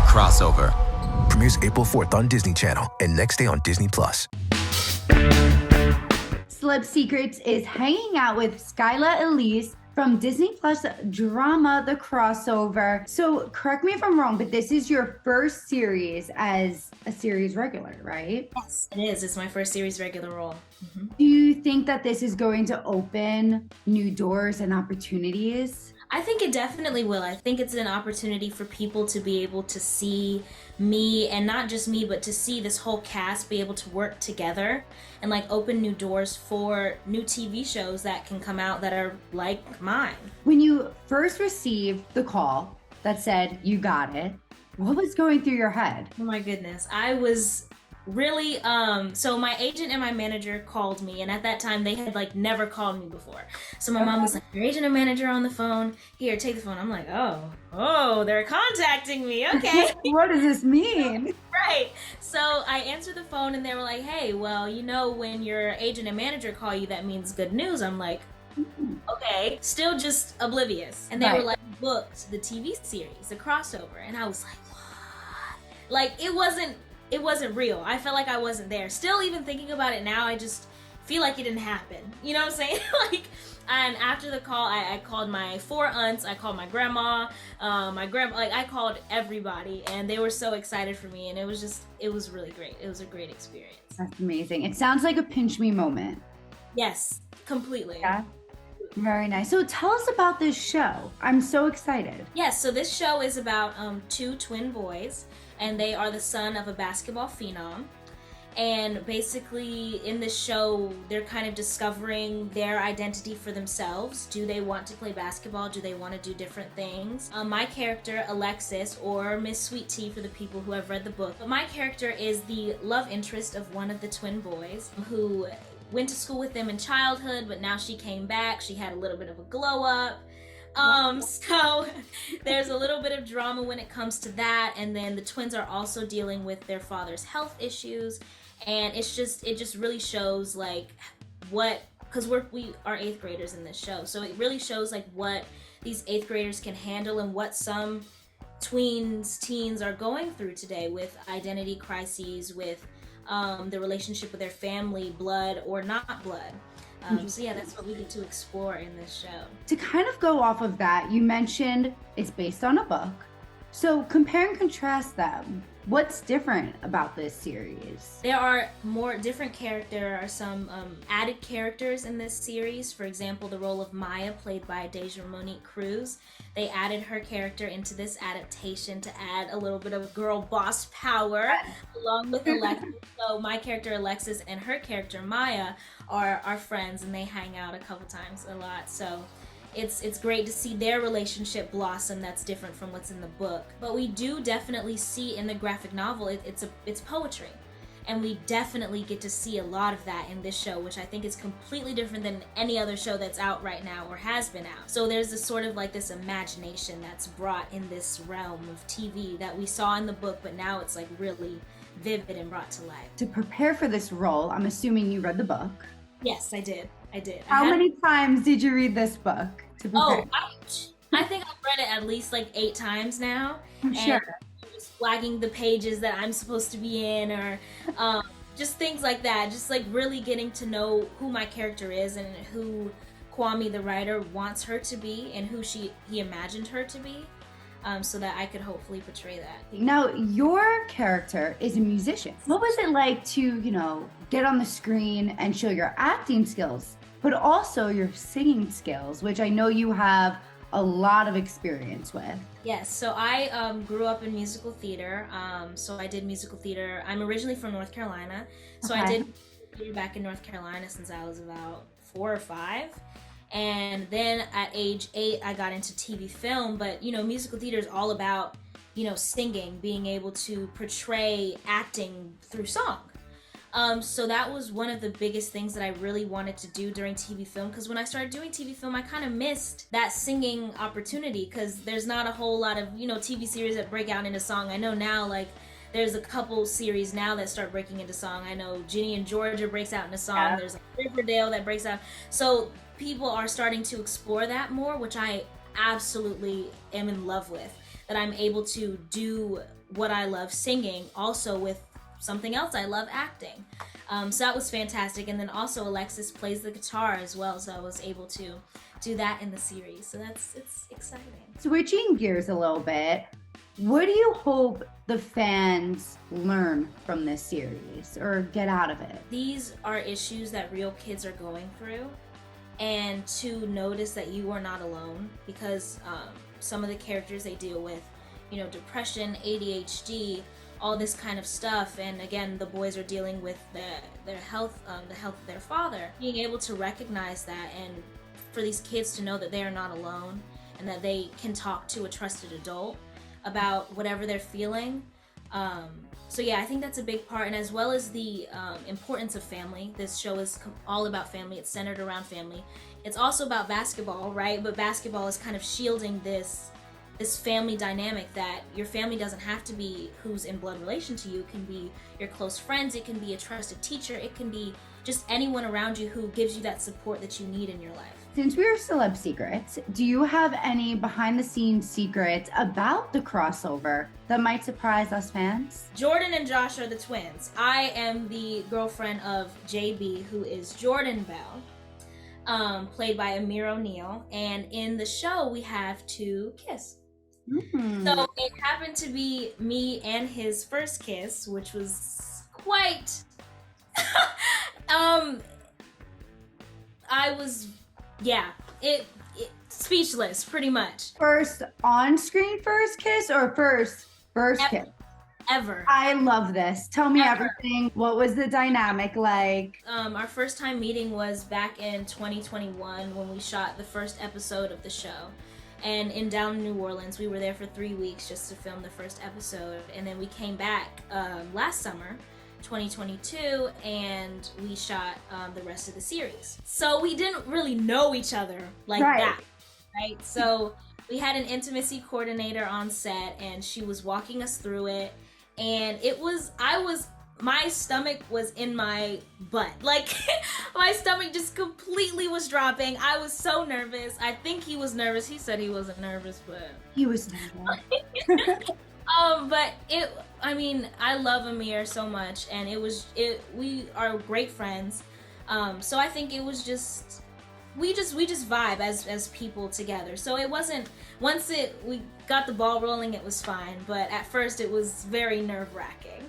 Crossover. Premieres April 4th on Disney Channel and next day on Disney+. Celeb Secrets is hanging out with Skyla I'Lece from Disney Plus drama The Crossover. So correct me if I'm wrong, but this is your first series as a series regular, right? Yes, it is. It's my first series regular role. Mm-hmm. Do you think that this is going to open new doors and opportunities? I think it definitely will. I think it's an opportunity for people to be able to see me, and not just me, but to see this whole cast be able to work together and like open new doors for new TV shows that can come out that are like mine. When you first received the call that said you got it, what was going through your head? Oh my goodness. I was really, so my agent and my manager called me, and at that time they had like never called me before. So my mom was like, your agent and manager on the phone, here, take the phone. I'm like, oh, they're contacting me, okay. What does this mean? Right. So I answered the phone and they were like, hey, well, you know, when your agent and manager call you, that means good news. I'm like, okay, still just oblivious. And they were like, booked the TV series, The Crossover. And I was like, what? Like, it wasn't real. I felt like I wasn't there. Still, even thinking about it now, I just feel like it didn't happen. You know what I'm saying? And after the call, I called my 4 aunts, I called my grandma, I called everybody, and they were so excited for me, and it was really great. It was a great experience. That's amazing. It sounds like a pinch me moment. Yes, completely. Yeah. Very nice. So tell us about this show. I'm so excited. Yes, so this show is about 2 twin boys, and they are the son of a basketball phenom. And basically in this show, they're kind of discovering their identity for themselves. Do they want to play basketball? Do they want to do different things? My character, Alexis, or Miss Sweet Tea for the people who have read the book. But my character is the love interest of one of the twin boys who went to school with them in childhood, but now she came back. She had a little bit of a glow up. So there's a little bit of drama when it comes to that. And then the twins are also dealing with their father's health issues. And it just really shows like because we are 8th graders in this show. So it really shows like what these 8th graders can handle and what some teens are going through today with identity crises, with the relationship with their family, blood or not blood. So yeah, that's what we get to explore in this show. To kind of go off of that, you mentioned it's based on a book. So compare and contrast them. What's different about this series? There are there are some added characters in this series. For example, the role of Maya, played by Deja Monique Cruz. They added her character into this adaptation to add a little bit of girl boss power along with Alexis. So my character Alexis and her character Maya are friends, and they hang out a couple times a lot. So it's great to see their relationship blossom. That's different from what's in the book. But we do definitely see in the graphic novel, it's poetry. And we definitely get to see a lot of that in this show, which I think is completely different than any other show that's out right now or has been out. So there's this sort of like this imagination that's brought in this realm of TV that we saw in the book, but now it's like really vivid and brought to life. To prepare for this role, I'm assuming you read the book. Yes, I did. How many times did you read this book to prepare? I think I've read it at least like 8 times now. Sure. And just flagging the pages that I'm supposed to be in, or just things like that. Just like really getting to know who my character is and who Kwame the writer wants her to be and who he imagined her to be. So that I could hopefully portray that. Now, your character is a musician. What was it like to, get on the screen and show your acting skills, but also your singing skills, which I know you have a lot of experience with? Yes, so I grew up in musical theater. So I did musical theater. I'm originally from North Carolina. So I did theater back in North Carolina since I was about 4 or 5. And then at age 8, I got into TV film, but musical theater is all about, singing, being able to portray acting through song. So that was one of the biggest things that I really wanted to do during TV film, because when I started doing TV film, I kind of missed that singing opportunity, because there's not a whole lot of, TV series that break out into song. I know now, like, there's a couple series now that start breaking into song. I know Ginny and Georgia breaks out into song. Yeah. There's Riverdale that breaks out. So people are starting to explore that more, which I absolutely am in love with. that I'm able to do what I love, singing, also with something else I love, acting. So that was fantastic. And then also Alexis plays the guitar as well, so I was able to do that in the series. So it's exciting. Switching gears a little bit, what do you hope the fans learn from this series or get out of it? These are issues that real kids are going through, and to notice that you are not alone, because some of the characters they deal with, you know, depression, ADHD, all this kind of stuff, and again, the boys are dealing with their health, the health of their father. Being able to recognize that, and for these kids to know that they are not alone, and that they can talk to a trusted adult about whatever they're feeling. So yeah, I think that's a big part, and as well as the importance of family. This show is all about family. It's centered around family. It's also about basketball, right? But basketball is kind of shielding this family dynamic, that your family doesn't have to be who's in blood relation to you. It can be your close friends, it can be a trusted teacher, it can be just anyone around you who gives you that support that you need in your life. Since we are Celeb Secrets, do you have any behind the scenes secrets about the crossover that might surprise us fans? Jordan and Josh are the twins. I am the girlfriend of JB, who is Jordan Bell, played by Amir O'Neal, and in the show we have to kiss. So it happened to be me and his first kiss, which was quite I was, yeah, it speechless, pretty much. First on-screen first kiss or first kiss? Ever. I love this. Tell me everything. What was the dynamic like? Our first time meeting was back in 2021 when we shot the first episode of the show. And in down New Orleans, we were there for 3 weeks just to film the first episode. And then we came back last summer, 2022, and we shot the rest of the series. So we didn't really know each other like that, right? So we had an intimacy coordinator on set, and she was walking us through it. And my stomach was in my butt. Like, my stomach just completely was dropping. I was so nervous. I think he was nervous. He said he wasn't nervous, but... He was nervous. But I love Amir so much, and we are great friends. So I think it was just, we just vibe as people together. So it wasn't, we got the ball rolling, it was fine. But at first it was very nerve-wracking.